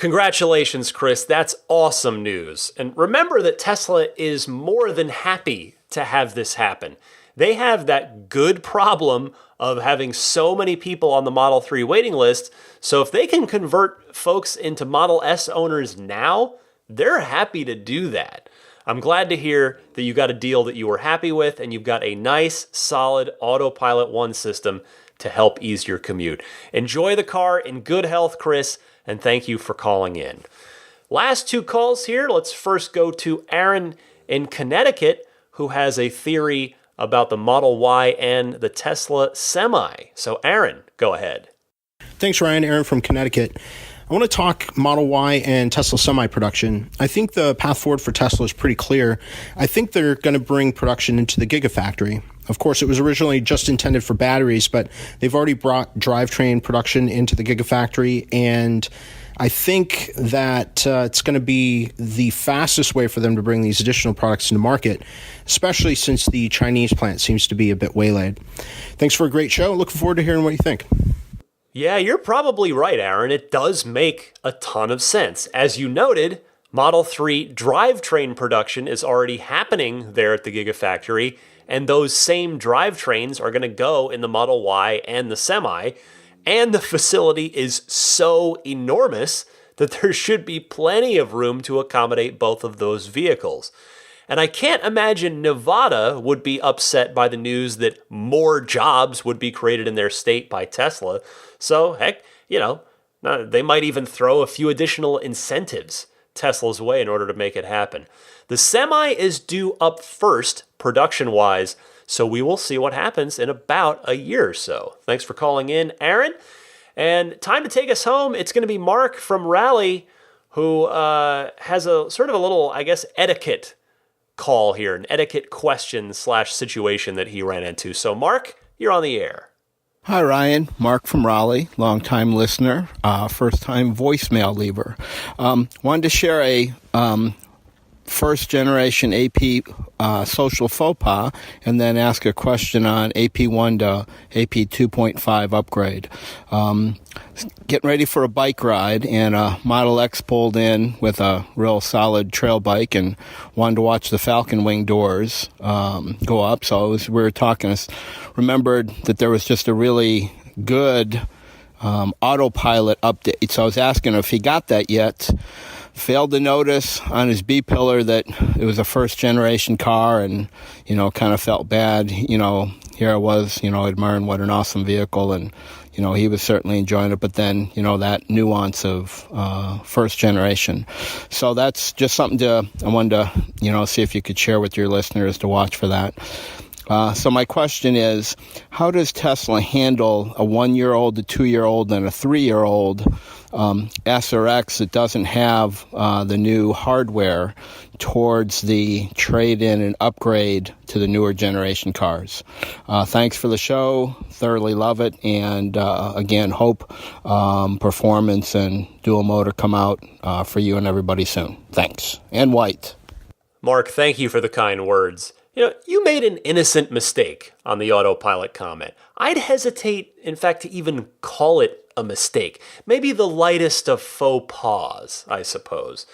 Congratulations, Chris. That's awesome news. And remember that Tesla is more than happy to have this happen. They have that good problem of having so many people on the Model 3 waiting list. So if they can convert folks into Model S owners now, they're happy to do that. I'm glad to hear that you got a deal that you were happy with and you've got a nice, solid Autopilot 1 system to help ease your commute. Enjoy the car in good health, Chris, and thank you for calling in. Last two calls here. Let's first go to Aaron in Connecticut, who has a theory about the Model Y and the Tesla Semi. So Aaron, go ahead. Thanks, Ryan. Aaron from Connecticut. I want to talk Model Y and Tesla Semi production. I think the path forward for Tesla is pretty clear. I think they're going to bring production into the Gigafactory. Of course, it was originally just intended for batteries, but they've already brought drivetrain production into the Gigafactory, and I think that it's going to be the fastest way for them to bring these additional products into market, especially since the Chinese plant seems to be a bit waylaid. Thanks for a great show. Looking forward to hearing what you think. Yeah, you're probably right, Aaron. It does make a ton of sense. As you noted, Model 3 drivetrain production is already happening there at the Gigafactory, and those same drivetrains are going to go in the Model Y and the Semi, and the facility is so enormous that there should be plenty of room to accommodate both of those vehicles. And I can't imagine Nevada would be upset by the news that more jobs would be created in their state by Tesla. So, heck, they might even throw a few additional incentives Tesla's way in order to make it happen. The Semi is due up first, production-wise, so we will see what happens in about a year or so. Thanks for calling in, Aaron. And time to take us home. It's going to be Mark from Raleigh, who has a sort of a little, etiquette call here, an etiquette question/situation that he ran into. So, Mark, you're on the air. Hi, Ryan. Mark from Raleigh, longtime listener, first-time voicemail leaver. Wanted to share a first-generation AP social faux pas and then ask a question on AP1 to AP 2.5 upgrade. Getting ready for a bike ride, and a Model X pulled in with a real solid trail bike and wanted to watch the Falcon Wing doors go up. So we were talking, I remembered that there was just a really good Autopilot update. So I was asking if he got that yet. Failed to notice on his B-pillar that it was a first-generation car, and, kind of felt bad. Here I was, admiring what an awesome vehicle, and, he was certainly enjoying it. But then, that nuance of first generation. So that's just something I wanted to, see if you could share with your listeners to watch for that. So my question is, how does Tesla handle a 1-year-old, a 2-year-old, and a 3-year-old S or X that doesn't have the new hardware towards the trade-in and upgrade to the newer generation cars? Thanks for the show. Thoroughly love it. And again, hope performance and dual motor come out for you and everybody soon. Thanks. And white. Mark, thank you for the kind words. You made an innocent mistake on the Autopilot comment. I'd hesitate, in fact, to even call it a mistake. Maybe the lightest of faux pas, I suppose.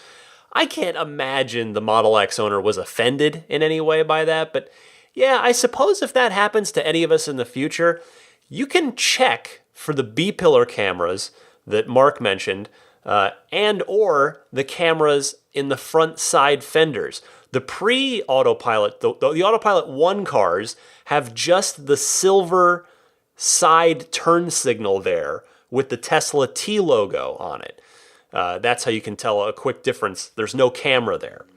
I can't imagine the Model X owner was offended in any way by that, but yeah, I suppose if that happens to any of us in the future, you can check for the B-pillar cameras that Mark mentioned, and or the cameras in the front side fenders. The pre-Autopilot, the Autopilot 1 cars have just the silver side turn signal there with the Tesla T logo on it. That's how you can tell a quick difference. There's no camera there.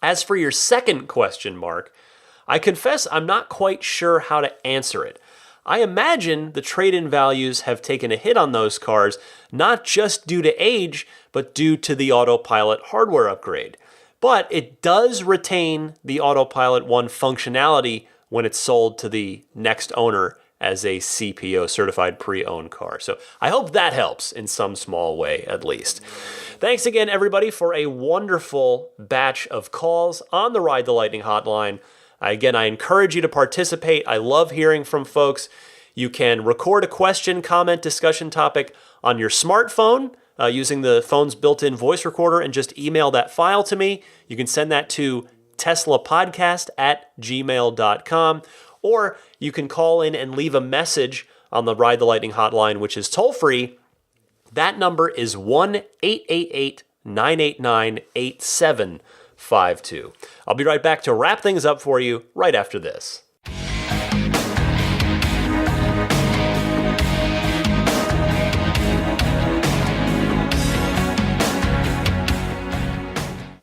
As for your second question, Mark, I confess I'm not quite sure how to answer it. I imagine the trade-in values have taken a hit on those cars, not just due to age, but due to the Autopilot hardware upgrade. But it does retain the Autopilot 1 functionality when it's sold to the next owner as a CPO, certified pre-owned car. So I hope that helps in some small way, at least. Thanks again, everybody, for a wonderful batch of calls on the Ride the Lightning hotline. Again, I encourage you to participate. I love hearing from folks. You can record a question, comment, discussion topic on your smartphone using the phone's built-in voice recorder and just email that file to me. You can send that to teslapodcast@gmail.com, or you can call in and leave a message on the Ride the Lightning hotline, which is toll-free. That number is 1-888-989-8752. I'll be right back to wrap things up for you right after this.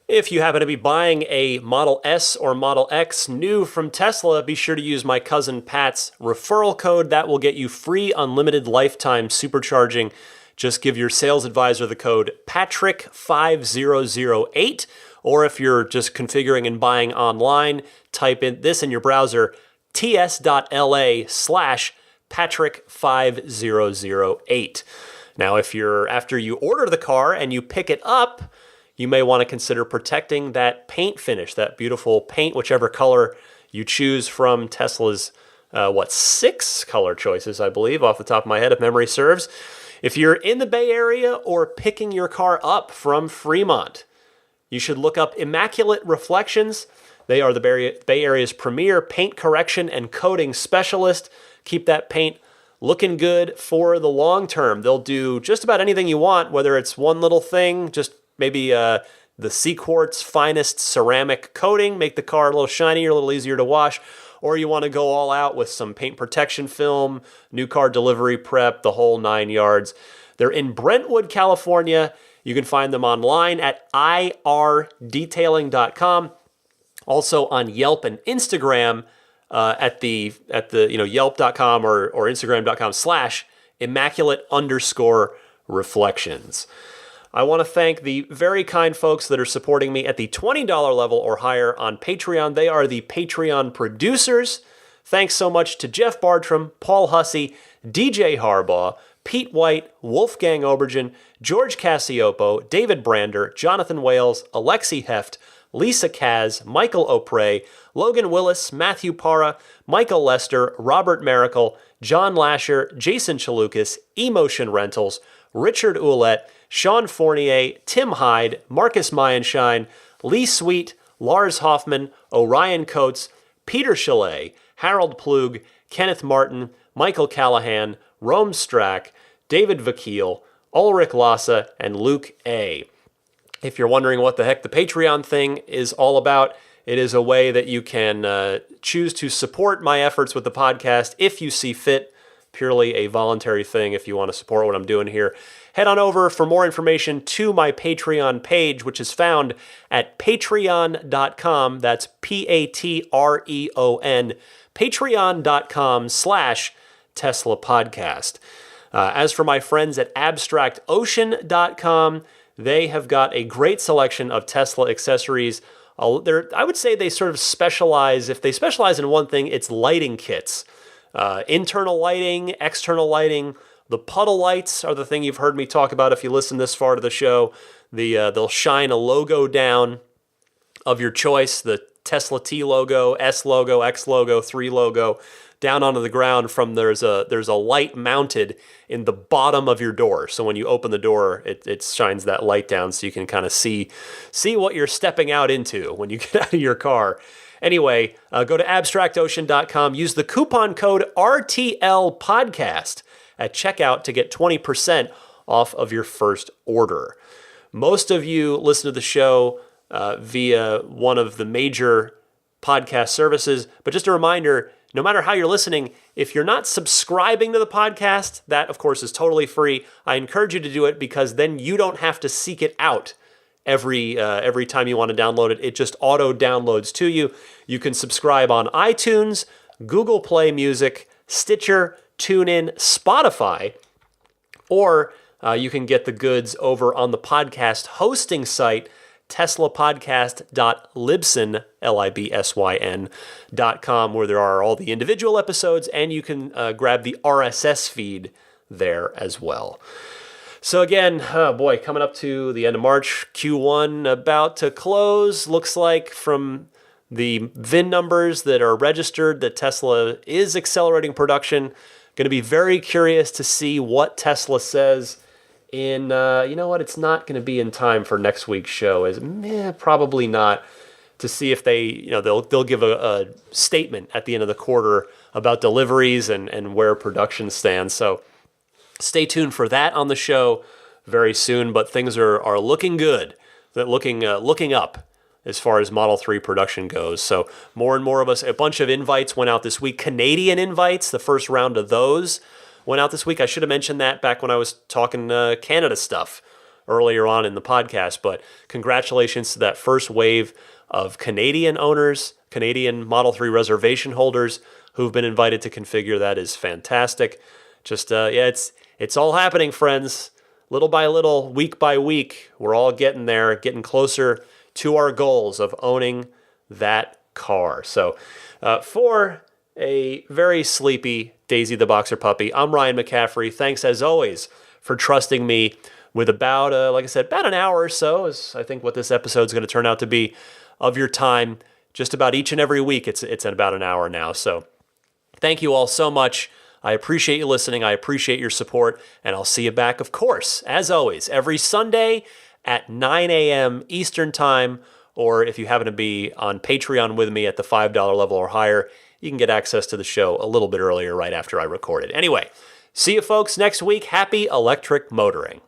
If you happen to be buying a Model S or Model X new from Tesla, be sure to use my cousin Pat's referral code. That will get you free unlimited lifetime supercharging. Just give your sales advisor the code Patrick5008, or if you're just configuring and buying online, type in this in your browser, ts.la/Patrick5008. Now, after you order the car and you pick it up, you may want to consider protecting that paint finish, that beautiful paint, whichever color you choose from Tesla's, 6 color choices, I believe, off the top of my head, if memory serves. If you're in the Bay Area or picking your car up from Fremont, you should look up Immaculate Reflections. They are the Bay Area's premier paint correction and coating specialist. Keep that paint looking good for the long term. They'll do just about anything you want, whether it's one little thing, just maybe the C-Quartz finest ceramic coating, make the car a little shinier, a little easier to wash, or you want to go all out with some paint protection film, new car delivery prep, the whole 9 yards. They're in Brentwood, California. You can find them online at irdetailing.com. Also on Yelp and Instagram at the yelp.com or instagram.com/immaculate_reflections. I want to thank the very kind folks that are supporting me at the $20 level or higher on Patreon. They are the Patreon producers. Thanks so much to Jeff Bartram, Paul Hussey, DJ Harbaugh, Pete White, Wolfgang Obergen, George Cassiopo, David Brander, Jonathan Wales, Alexi Heft, Lisa Kaz, Michael O'Prey, Logan Willis, Matthew Parra, Michael Lester, Robert Miracle, John Lasher, Jason Chalukas, Emotion Rentals, Richard Ouellette, Sean Fournier, Tim Hyde, Marcus Mayenschein, Lee Sweet, Lars Hoffman, Orion Coates, Peter Chalet, Harold Plug, Kenneth Martin, Michael Callahan, Rome Strack, David Vakil, Ulrich Lassa, and Luke A. If you're wondering what the heck the Patreon thing is all about, it is a way that you can choose to support my efforts with the podcast if you see fit. Purely a voluntary thing if you want to support what I'm doing here. Head on over for more information to my Patreon page, which is found at patreon.com. That's Patreon, patreon.com/Tesla Podcast. As for my friends at abstractocean.com, they have got a great selection of Tesla accessories. I would say they sort of specialize, if they specialize in one thing, it's lighting kits. Internal lighting, external lighting. The puddle lights are the thing you've heard me talk about if you listen this far to the show. They'll shine a logo down of your choice, the Tesla T logo, S logo, X logo, 3 logo, down onto the ground from there's a light mounted in the bottom of your door. So when you open the door, it shines that light down so you can kind of see what you're stepping out into when you get out of your car. Anyway, go to abstractocean.com, use the coupon code RTLPodcast at checkout to get 20% off of your first order. Most of you listen to the show via one of the major podcast services, but just a reminder, no matter how you're listening, if you're not subscribing to the podcast, that of course is totally free. I encourage you to do it because then you don't have to seek it out every time you want to download it. It just auto downloads to you. You can subscribe on iTunes, Google Play Music, Stitcher, TuneIn, Spotify, or you can get the goods over on the podcast hosting site, teslapodcast.libsyn, libsyn.com, where there are all the individual episodes, and you can grab the RSS feed there as well. So again, coming up to the end of March, Q1 about to close. Looks like from the VIN numbers that are registered that Tesla is accelerating production. Going to be very curious to see what Tesla says in, you know what, it's not going to be in time for next week's show. Probably not, to see if they'll give a statement at the end of the quarter about deliveries and where production stands. So stay tuned for that on the show very soon, but things are looking good, looking up as far as Model 3 production goes. So more and more of us, a bunch of invites went out this week. Canadian invites, the first round of those went out this week. I should have mentioned that back when I was talking Canada stuff earlier on in the podcast, but congratulations to that first wave of Canadian owners, Canadian Model 3 reservation holders who've been invited to configure. That is fantastic. Just, it's all happening, friends. Little by little, week by week, we're all getting there, getting closer to our goals of owning that car. So for a very sleepy Daisy the Boxer Puppy, I'm Ryan McCaffrey. Thanks, as always, for trusting me with about, like I said, about an hour or so, is I think what this episode is going to turn out to be, of your time. Just about each and every week, it's at about an hour now. So thank you all so much. I appreciate you listening. I appreciate your support. And I'll see you back, of course, as always, every Sunday at 9 a.m. Eastern Time. Or if you happen to be on Patreon with me at the $5 level or higher, you can get access to the show a little bit earlier right after I record it. Anyway, see you folks next week. Happy electric motoring.